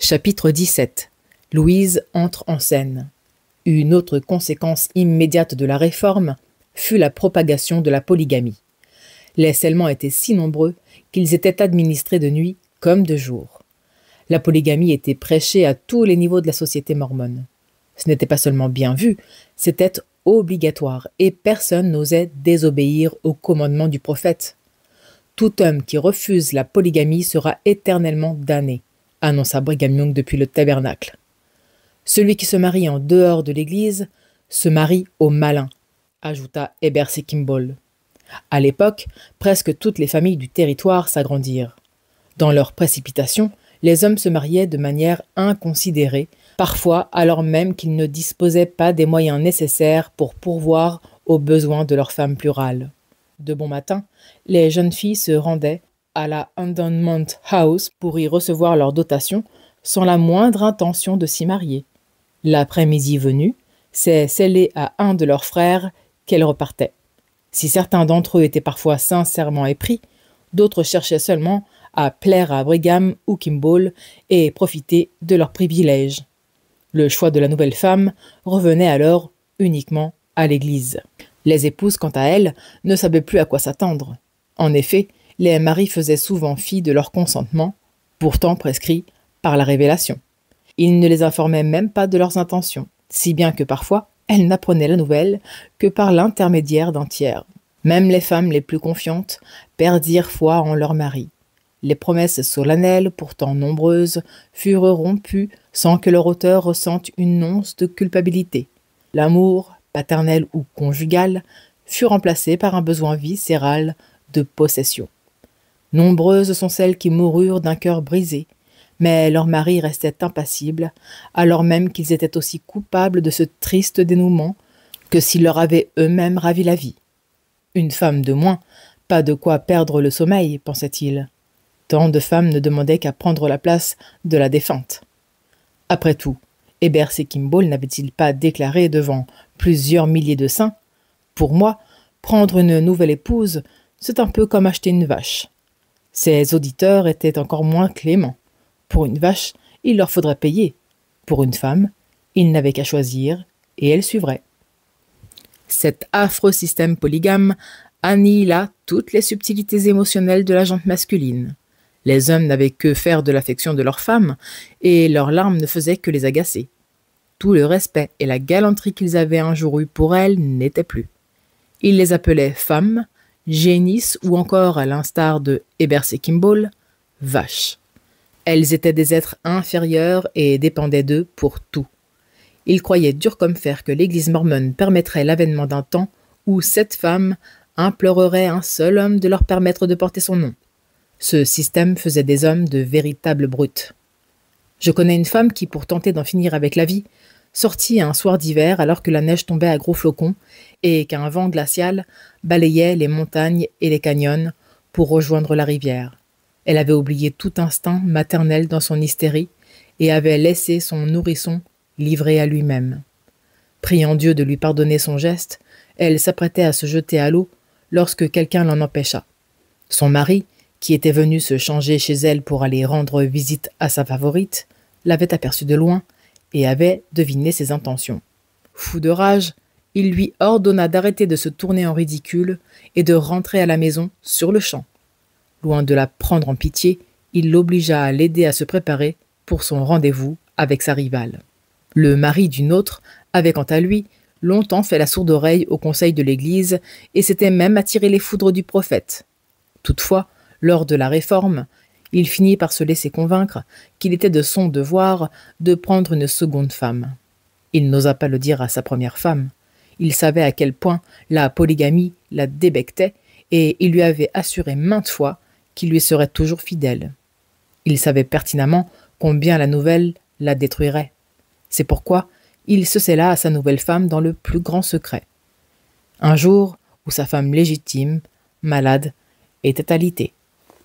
Chapitre 17. Louise entre en scène. Une autre conséquence immédiate de la réforme fut la propagation de la polygamie. Les scellements étaient si nombreux qu'ils étaient administrés de nuit comme de jour. La polygamie était prêchée à tous les niveaux de la société mormone. Ce n'était pas seulement bien vu, c'était obligatoire et personne n'osait désobéir au commandement du prophète. Tout homme qui refuse la polygamie sera éternellement damné, annonça Brigham Young depuis le tabernacle. Celui qui se marie en dehors de l'Église se marie au malin, ajouta Heber C. Kimball. À l'époque, presque toutes les familles du territoire s'agrandirent. Dans leur précipitation, les hommes se mariaient de manière inconsidérée, parfois alors même qu'ils ne disposaient pas des moyens nécessaires pour pourvoir aux besoins de leurs femmes plurales. De bon matin, les jeunes filles se rendaient à la Endowment House pour y recevoir leur dotation sans la moindre intention de s'y marier. L'après-midi venu, c'est scellé à un de leurs frères qu'elles repartaient. Si certains d'entre eux étaient parfois sincèrement épris, d'autres cherchaient seulement à plaire à Brigham ou Kimball et profiter de leurs privilèges. Le choix de la nouvelle femme revenait alors uniquement à l'Église. Les épouses, quant à elles, ne savaient plus à quoi s'attendre. En effet, les maris faisaient souvent fi de leur consentement, pourtant prescrit par la révélation. Ils ne les informaient même pas de leurs intentions, si bien que parfois, elles n'apprenaient la nouvelle que par l'intermédiaire d'un tiers. Même les femmes les plus confiantes perdirent foi en leur mari. Les promesses solennelles, pourtant nombreuses, furent rompues sans que leur auteur ressente une once de culpabilité. L'amour, paternel ou conjugal, fut remplacé par un besoin viscéral de possession. Nombreuses sont celles qui moururent d'un cœur brisé, mais leurs maris restaient impassibles, alors même qu'ils étaient aussi coupables de ce triste dénouement que s'ils leur avaient eux-mêmes ravi la vie. Une femme de moins, pas de quoi perdre le sommeil, pensait-il. Tant de femmes ne demandaient qu'à prendre la place de la défunte. Après tout, Heber C. Kimball n'avait-il pas déclaré devant plusieurs milliers de saints ? Pour moi, prendre une nouvelle épouse, c'est un peu comme acheter une vache. Ses auditeurs étaient encore moins cléments. Pour une vache, il leur faudrait payer. Pour une femme, ils n'avaient qu'à choisir et elle suivrait. Cet affreux système polygame annihila toutes les subtilités émotionnelles de la jante masculine. Les hommes n'avaient que faire de l'affection de leurs femmes et leurs larmes ne faisaient que les agacer. Tout le respect et la galanterie qu'ils avaient un jour eus pour elles n'étaient plus. Ils les appelaient femmes, génisses ou encore, à l'instar de Heber C. Kimball, vaches. Elles étaient des êtres inférieurs et dépendaient d'eux pour tout. Ils croyaient dur comme fer que l'Église mormone permettrait l'avènement d'un temps où 7 femmes imploreraient un seul homme de leur permettre de porter son nom. Ce système faisait des hommes de véritables brutes. Je connais une femme qui, pour tenter d'en finir avec la vie, sortit un soir d'hiver alors que la neige tombait à gros flocons et qu'un vent glacial balayait les montagnes et les canyons pour rejoindre la rivière. Elle avait oublié tout instinct maternel dans son hystérie et avait laissé son nourrisson livré à lui-même. Priant Dieu de lui pardonner son geste, elle s'apprêtait à se jeter à l'eau lorsque quelqu'un l'en empêcha. Son mari, qui était venu se changer chez elle pour aller rendre visite à sa favorite, l'avait aperçue de loin et avait deviné ses intentions. Fou de rage, il lui ordonna d'arrêter de se tourner en ridicule et de rentrer à la maison sur le champ. Loin de la prendre en pitié, il l'obligea à l'aider à se préparer pour son rendez-vous avec sa rivale. Le mari d'une autre avait quant à lui longtemps fait la sourde oreille au conseil de l'Église et s'était même attiré les foudres du prophète. Toutefois, lors de la réforme, il finit par se laisser convaincre qu'il était de son devoir de prendre une seconde femme. Il n'osa pas le dire à sa première femme. Il savait à quel point la polygamie la débectait et il lui avait assuré maintes fois qu'il lui serait toujours fidèle. Il savait pertinemment combien la nouvelle la détruirait. C'est pourquoi il se cella à sa nouvelle femme dans le plus grand secret. Un jour où sa femme légitime, malade, était alitée.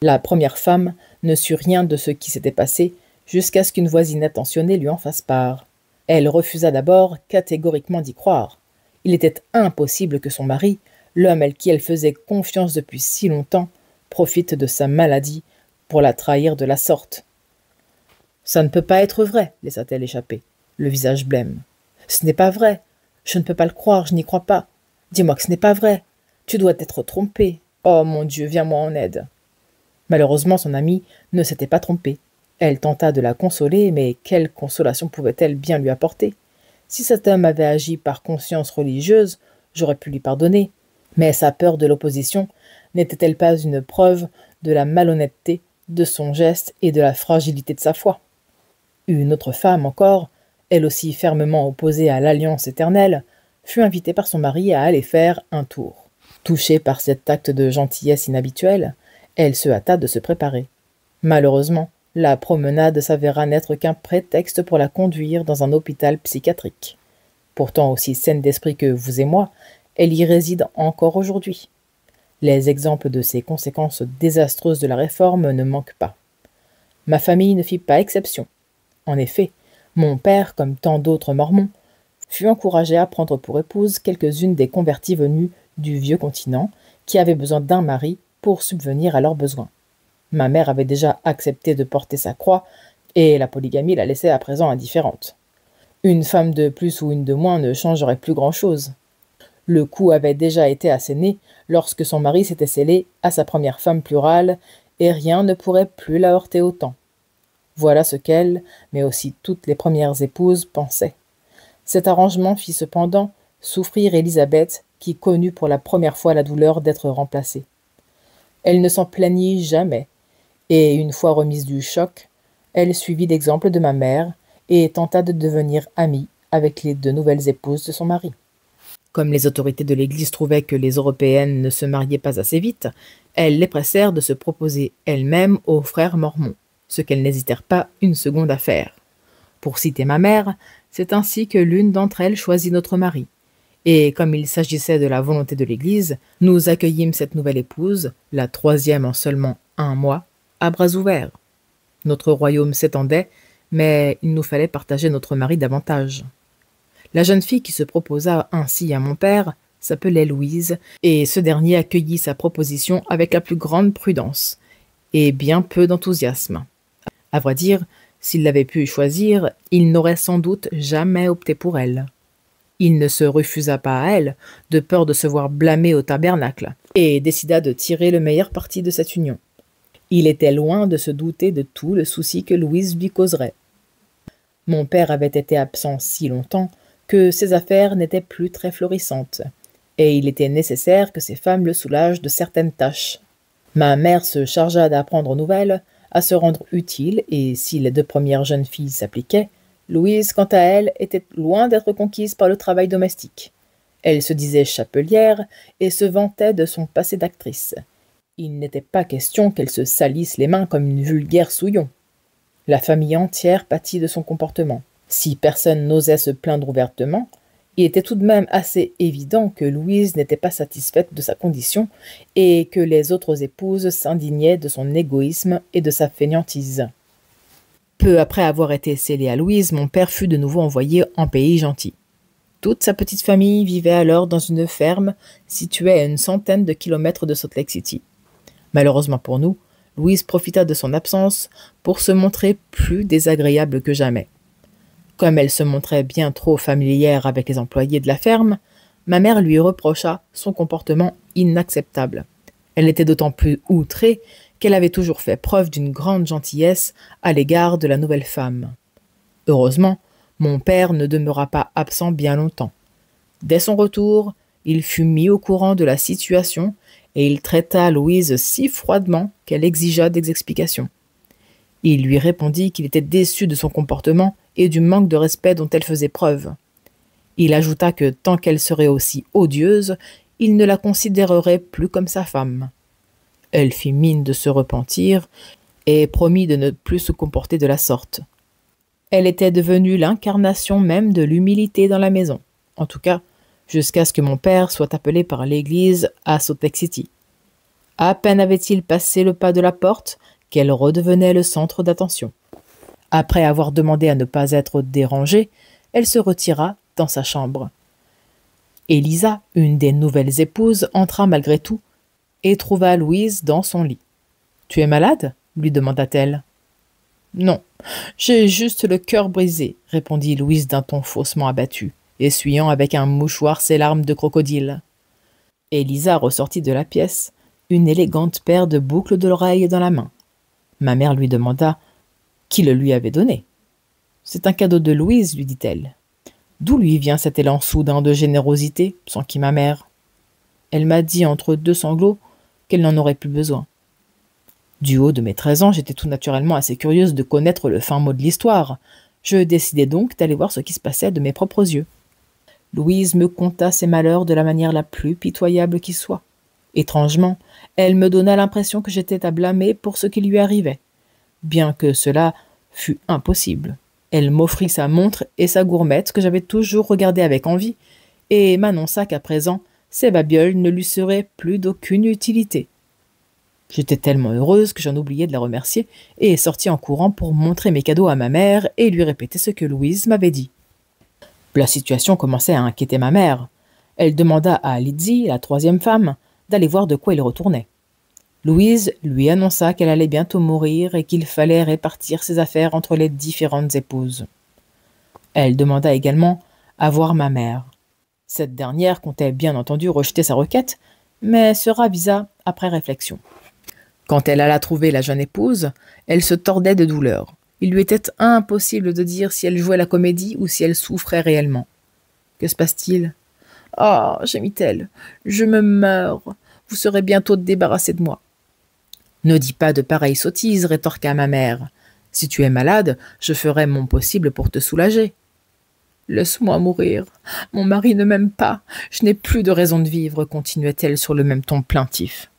La première femme ne sut rien de ce qui s'était passé jusqu'à ce qu'une voisine attentionnée lui en fasse part. Elle refusa d'abord catégoriquement d'y croire. Il était impossible que son mari, l'homme à qui elle faisait confiance depuis si longtemps, profite de sa maladie pour la trahir de la sorte. Ça ne peut pas être vrai, laissa-t-elle échapper, le visage blême. Ce n'est pas vrai. Je ne peux pas le croire, je n'y crois pas. Dis-moi que ce n'est pas vrai. Tu dois t'être trompé. Oh mon Dieu, viens-moi en aide. Malheureusement, son amie ne s'était pas trompée. Elle tenta de la consoler, mais quelle consolation pouvait-elle bien lui apporter? Si cet homme avait agi par conscience religieuse, j'aurais pu lui pardonner. Mais sa peur de l'opposition n'était-elle pas une preuve de la malhonnêteté de son geste et de la fragilité de sa foi? Une autre femme encore, elle aussi fermement opposée à l'alliance éternelle, fut invitée par son mari à aller faire un tour. Touchée par cet acte de gentillesse inhabituelle, elle se hâta de se préparer. Malheureusement, la promenade s'avéra n'être qu'un prétexte pour la conduire dans un hôpital psychiatrique. Pourtant aussi saine d'esprit que vous et moi, elle y réside encore aujourd'hui. Les exemples de ces conséquences désastreuses de la réforme ne manquent pas. Ma famille ne fit pas exception. En effet, mon père, comme tant d'autres mormons, fut encouragé à prendre pour épouse quelques-unes des converties venues du vieux continent qui avaient besoin d'un mari pour subvenir à leurs besoins. Ma mère avait déjà accepté de porter sa croix et la polygamie la laissait à présent indifférente. Une femme de plus ou une de moins ne changerait plus grand-chose. Le coup avait déjà été asséné lorsque son mari s'était scellé à sa première femme plurale et rien ne pourrait plus la heurter autant. Voilà ce qu'elle, mais aussi toutes les premières épouses, pensaient. Cet arrangement fit cependant souffrir Élisabeth, qui connut pour la première fois la douleur d'être remplacée. Elle ne s'en plaignit jamais, et une fois remise du choc, elle suivit l'exemple de ma mère et tenta de devenir amie avec les deux nouvelles épouses de son mari. Comme les autorités de l'Église trouvaient que les Européennes ne se mariaient pas assez vite, elles les pressèrent de se proposer elles-mêmes aux frères mormons, ce qu'elles n'hésitèrent pas une seconde à faire. Pour citer ma mère, c'est ainsi que l'une d'entre elles choisit notre mari. Et comme il s'agissait de la volonté de l'Église, nous accueillîmes cette nouvelle épouse, la troisième en seulement 1 mois, à bras ouverts. Notre royaume s'étendait, mais il nous fallait partager notre mari davantage. La jeune fille qui se proposa ainsi à mon père s'appelait Louise, et ce dernier accueillit sa proposition avec la plus grande prudence, et bien peu d'enthousiasme. À vrai dire, s'il l'avait pu choisir, il n'aurait sans doute jamais opté pour elle. Il ne se refusa pas à elle, de peur de se voir blâmer au tabernacle, et décida de tirer le meilleur parti de cette union. Il était loin de se douter de tout le souci que Louise lui causerait. Mon père avait été absent si longtemps que ses affaires n'étaient plus très florissantes, et il était nécessaire que ses femmes le soulagent de certaines tâches. Ma mère se chargea d'apprendre aux nouvelles, à se rendre utile, et si les 2 premières jeunes filles s'appliquaient, Louise, quant à elle, était loin d'être conquise par le travail domestique. Elle se disait chapelière et se vantait de son passé d'actrice. Il n'était pas question qu'elle se salisse les mains comme une vulgaire souillon. La famille entière pâtit de son comportement. Si personne n'osait se plaindre ouvertement, il était tout de même assez évident que Louise n'était pas satisfaite de sa condition et que les autres épouses s'indignaient de son égoïsme et de sa fainéantise. Peu après avoir été scellé à Louise, mon père fut de nouveau envoyé en pays gentil. Toute sa petite famille vivait alors dans une ferme située à une centaine de kilomètres de Salt Lake City. Malheureusement pour nous, Louise profita de son absence pour se montrer plus désagréable que jamais. Comme elle se montrait bien trop familière avec les employés de la ferme, ma mère lui reprocha son comportement inacceptable. Elle était d'autant plus outrée qu'elle avait toujours fait preuve d'une grande gentillesse à l'égard de la nouvelle femme. Heureusement, mon père ne demeura pas absent bien longtemps. Dès son retour, il fut mis au courant de la situation et il traita Louise si froidement qu'elle exigea des explications. Il lui répondit qu'il était déçu de son comportement et du manque de respect dont elle faisait preuve. Il ajouta que tant qu'elle serait aussi odieuse, il ne la considérerait plus comme sa femme. Elle fit mine de se repentir et promit de ne plus se comporter de la sorte. Elle était devenue l'incarnation même de l'humilité dans la maison, en tout cas jusqu'à ce que mon père soit appelé par l'Église à Salt Lake City. À peine avait-il passé le pas de la porte qu'elle redevenait le centre d'attention. Après avoir demandé à ne pas être dérangée, elle se retira dans sa chambre. Élisa, une des nouvelles épouses, entra malgré tout et trouva Louise dans son lit. « Tu es malade ?» lui demanda-t-elle. Non, j'ai juste le cœur brisé, répondit Louise d'un ton faussement abattu, essuyant avec un mouchoir ses larmes de crocodile. Élisa ressortit de la pièce, une élégante paire de boucles de l'oreille dans la main. Ma mère lui demanda qui le lui avait donné. C'est un cadeau de Louise, lui dit-elle. D'où lui vient cet élan soudain de générosité, s'enquit ma mère. Elle m'a dit entre deux sanglots qu'elle n'en aurait plus besoin. Du haut de mes 13 ans, j'étais tout naturellement assez curieuse de connaître le fin mot de l'histoire. Je décidai donc d'aller voir ce qui se passait de mes propres yeux. Louise me conta ses malheurs de la manière la plus pitoyable qui soit. Étrangement, elle me donna l'impression que j'étais à blâmer pour ce qui lui arrivait, bien que cela fût impossible. Elle m'offrit sa montre et sa gourmette que j'avais toujours regardées avec envie, et m'annonça qu'à présent, ces babioles ne lui seraient plus d'aucune utilité. J'étais tellement heureuse que j'en oubliai de la remercier et sortis en courant pour montrer mes cadeaux à ma mère et lui répéter ce que Louise m'avait dit. La situation commençait à inquiéter ma mère. Elle demanda à Lizzie, la troisième femme, d'aller voir de quoi il retournait. Louise lui annonça qu'elle allait bientôt mourir et qu'il fallait répartir ses affaires entre les différentes épouses. Elle demanda également à voir ma mère. Cette dernière comptait bien entendu rejeter sa requête, mais se ravisa après réflexion. Quand elle alla trouver la jeune épouse, elle se tordait de douleur. Il lui était impossible de dire si elle jouait la comédie ou si elle souffrait réellement. Que se passe-t-il? Ah, gémit-elle, je me meurs. Vous serez bientôt débarrassé de moi. Ne dis pas de pareilles sottises, rétorqua ma mère. Si tu es malade, je ferai mon possible pour te soulager. Laisse-moi mourir. Mon mari ne m'aime pas. Je n'ai plus de raison de vivre, continuait-elle sur le même ton plaintif.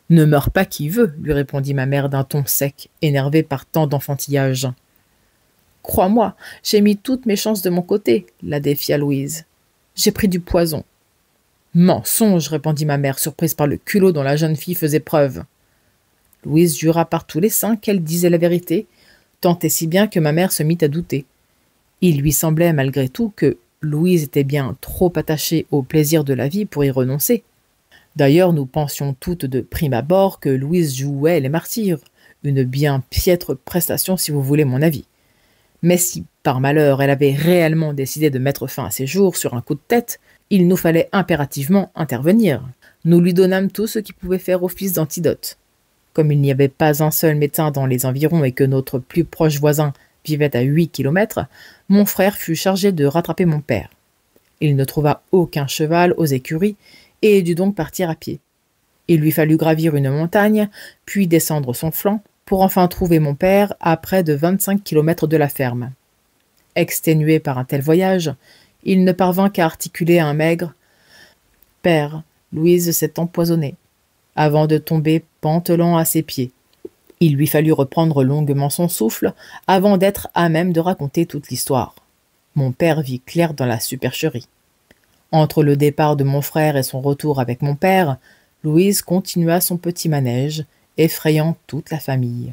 Ne meurt pas qui veut, lui répondit ma mère d'un ton sec, énervée par tant d'enfantillage. Crois-moi, j'ai mis toutes mes chances de mon côté, la défia Louise. J'ai pris du poison. Mensonge, répondit ma mère, surprise par le culot dont la jeune fille faisait preuve. Louise jura par tous les saints qu'elle disait la vérité, tant et si bien que ma mère se mit à douter. Il lui semblait malgré tout que Louise était bien trop attachée au plaisir de la vie pour y renoncer. D'ailleurs, nous pensions toutes de prime abord que Louise jouait les martyrs, une bien piètre prestation si vous voulez mon avis. Mais si, par malheur, elle avait réellement décidé de mettre fin à ses jours sur un coup de tête, il nous fallait impérativement intervenir. Nous lui donnâmes tout ce qui pouvait faire office d'antidote. Comme il n'y avait pas un seul médecin dans les environs et que notre plus proche voisin vivait à 8 kilomètres, mon frère fut chargé de rattraper mon père. Il ne trouva aucun cheval aux écuries et dut donc partir à pied. Il lui fallut gravir une montagne, puis descendre son flanc, pour enfin trouver mon père à près de 25 kilomètres de la ferme. Exténué par un tel voyage, il ne parvint qu'à articuler un maigre « Père, Louise s'est empoisonnée », avant de tomber pantelant à ses pieds. Il lui fallut reprendre longuement son souffle avant d'être à même de raconter toute l'histoire. Mon père vit clair dans la supercherie. Entre le départ de mon frère et son retour avec mon père, Louise continua son petit manège, effrayant toute la famille.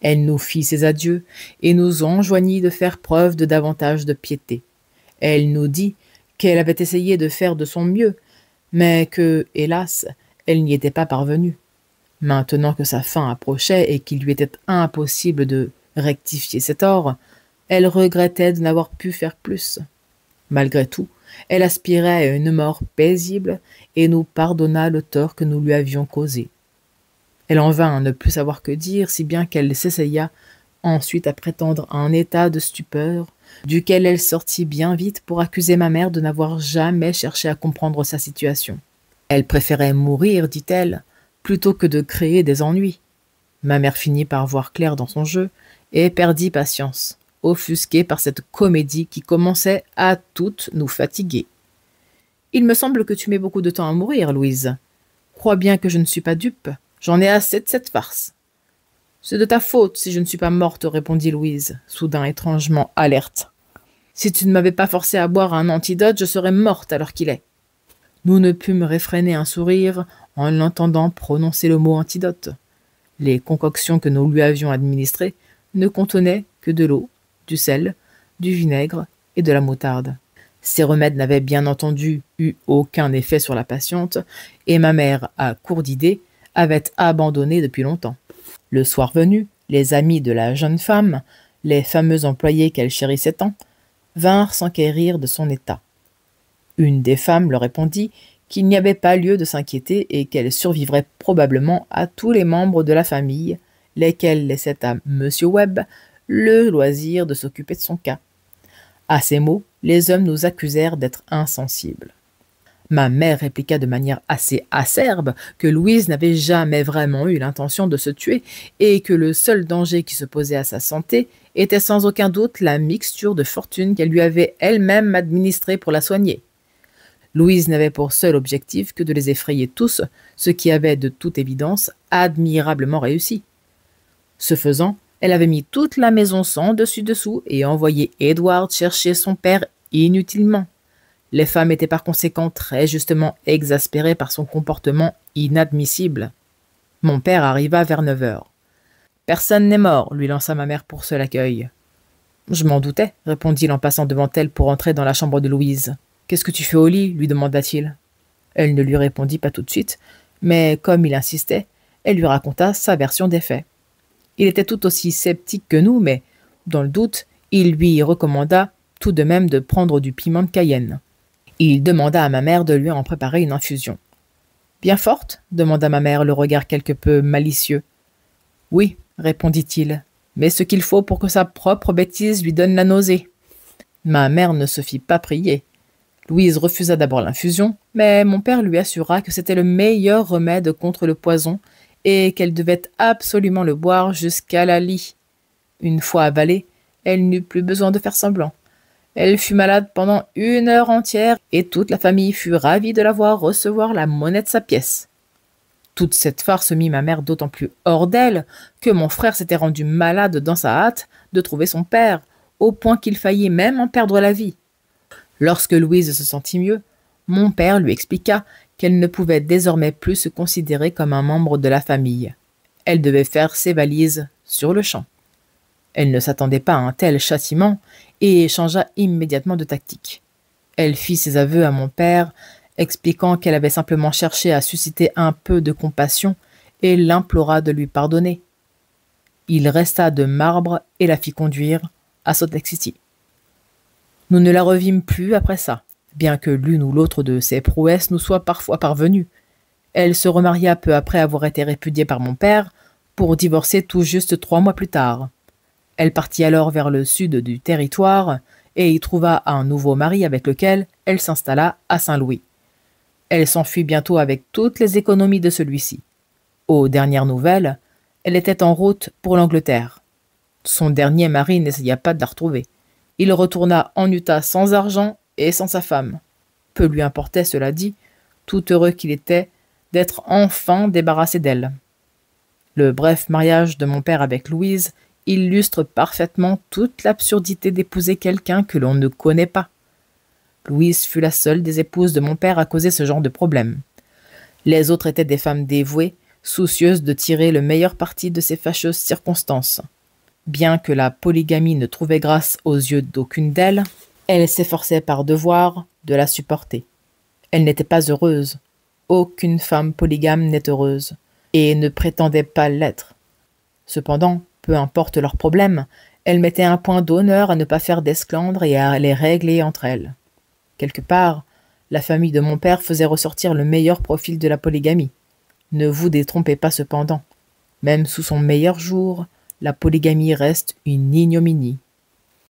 Elle nous fit ses adieux et nous enjoignit de faire preuve de davantage de piété. Elle nous dit qu'elle avait essayé de faire de son mieux, mais que, hélas, elle n'y était pas parvenue. Maintenant que sa fin approchait et qu'il lui était impossible de rectifier ses torts, elle regrettait de n'avoir pu faire plus. Malgré tout, elle aspirait à une mort paisible et nous pardonna le tort que nous lui avions causé. Elle en vint à ne plus savoir que dire, si bien qu'elle s'essaya ensuite à prétendre à un état de stupeur, duquel elle sortit bien vite pour accuser ma mère de n'avoir jamais cherché à comprendre sa situation. Elle préférait mourir, dit-elle, plutôt que de créer des ennuis. Ma mère finit par voir clair dans son jeu et perdit patience, offusquée par cette comédie qui commençait à toutes nous fatiguer. « Il me semble que tu mets beaucoup de temps à mourir, Louise. Crois bien que je ne suis pas dupe. J'en ai assez de cette farce. »« C'est de ta faute si je ne suis pas morte, » répondit Louise, soudain étrangement alerte. « Si tu ne m'avais pas forcé à boire un antidote, je serais morte à l'heure qu'il est. » Nous ne pûmes réfréner un sourire en l'entendant prononcer le mot antidote. Les concoctions que nous lui avions administrées ne contenaient que de l'eau, du sel, du vinaigre et de la moutarde. Ces remèdes n'avaient bien entendu eu aucun effet sur la patiente, et ma mère, à court d'idées, avait abandonné depuis longtemps. Le soir venu, Les amis de la jeune femme, les fameux employés qu'elle chérissait tant, vinrent s'enquérir de son état. Une des femmes leur répondit qu'il n'y avait pas lieu de s'inquiéter et qu'elle survivrait probablement à tous les membres de la famille, lesquels laissaient à M. Webb le loisir de s'occuper de son cas. À ces mots, les hommes nous accusèrent d'être insensibles. Ma mère répliqua de manière assez acerbe que Louise n'avait jamais vraiment eu l'intention de se tuer et que le seul danger qui se posait à sa santé était sans aucun doute la mixture de fortune qu'elle lui avait elle-même administrée pour la soigner. Louise n'avait pour seul objectif que de les effrayer tous, ce qui avait de toute évidence admirablement réussi. Ce faisant, elle avait mis toute la maison sans dessus-dessous et envoyé Edward chercher son père inutilement. Les femmes étaient par conséquent très justement exaspérées par son comportement inadmissible. Mon père arriva vers 9 heures. « Personne n'est mort, lui lança ma mère pour seul accueil. »« Je m'en doutais, répondit-il en passant devant elle pour entrer dans la chambre de Louise. « Qu'est-ce que tu fais au lit ?» lui demanda-t-il. Elle ne lui répondit pas tout de suite, mais comme il insistait, elle lui raconta sa version des faits. Il était tout aussi sceptique que nous, mais, dans le doute, il lui recommanda tout de même de prendre du piment de Cayenne. Il demanda à ma mère de lui en préparer une infusion. « Bien forte ?» demanda ma mère, le regard quelque peu malicieux. « Oui, répondit-il, mais ce qu'il faut pour que sa propre bêtise lui donne la nausée. » Ma mère ne se fit pas prier. Louise refusa d'abord l'infusion, mais mon père lui assura que c'était le meilleur remède contre le poison et qu'elle devait absolument le boire jusqu'à la lie. Une fois avalée, elle n'eut plus besoin de faire semblant. Elle fut malade pendant 1 heure entière et toute la famille fut ravie de la voir recevoir la monnaie de sa pièce. Toute cette farce mit ma mère d'autant plus hors d'elle que mon frère s'était rendu malade dans sa hâte de trouver son père, au point qu'il faillit même en perdre la vie. Lorsque Louise se sentit mieux, mon père lui expliqua qu'elle ne pouvait désormais plus se considérer comme un membre de la famille. Elle devait faire ses valises sur le champ. Elle ne s'attendait pas à un tel châtiment et changea immédiatement de tactique. Elle fit ses aveux à mon père, expliquant qu'elle avait simplement cherché à susciter un peu de compassion et l'implora de lui pardonner. Il resta de marbre et la fit conduire à Salt Lake City. Nous ne la revîmes plus après ça, bien que l'une ou l'autre de ses prouesses nous soit parfois parvenue. Elle se remaria peu après avoir été répudiée par mon père, pour divorcer tout juste 3 mois plus tard. Elle partit alors vers le sud du territoire et y trouva un nouveau mari avec lequel elle s'installa à Saint-Louis. Elle s'enfuit bientôt avec toutes les économies de celui-ci. Aux dernières nouvelles, elle était en route pour l'Angleterre. Son dernier mari n'essaya pas de la retrouver. Il retourna en Utah sans argent et sans sa femme. Peu lui importait, cela dit, tout heureux qu'il était d'être enfin débarrassé d'elle. Le bref mariage de mon père avec Louise illustre parfaitement toute l'absurdité d'épouser quelqu'un que l'on ne connaît pas. Louise fut la seule des épouses de mon père à causer ce genre de problème. Les autres étaient des femmes dévouées, soucieuses de tirer le meilleur parti de ces fâcheuses circonstances. Bien que la polygamie ne trouvait grâce aux yeux d'aucune d'elles, elle s'efforçait par devoir de la supporter. Elle n'était pas heureuse. Aucune femme polygame n'est heureuse, et ne prétendait pas l'être. Cependant, peu importe leurs problèmes, elles mettaient un point d'honneur à ne pas faire d'esclandre et à les régler entre elles. Quelque part, la famille de mon père faisait ressortir le meilleur profil de la polygamie. Ne vous détrompez pas cependant. Même sous son meilleur jour, la polygamie reste une ignominie.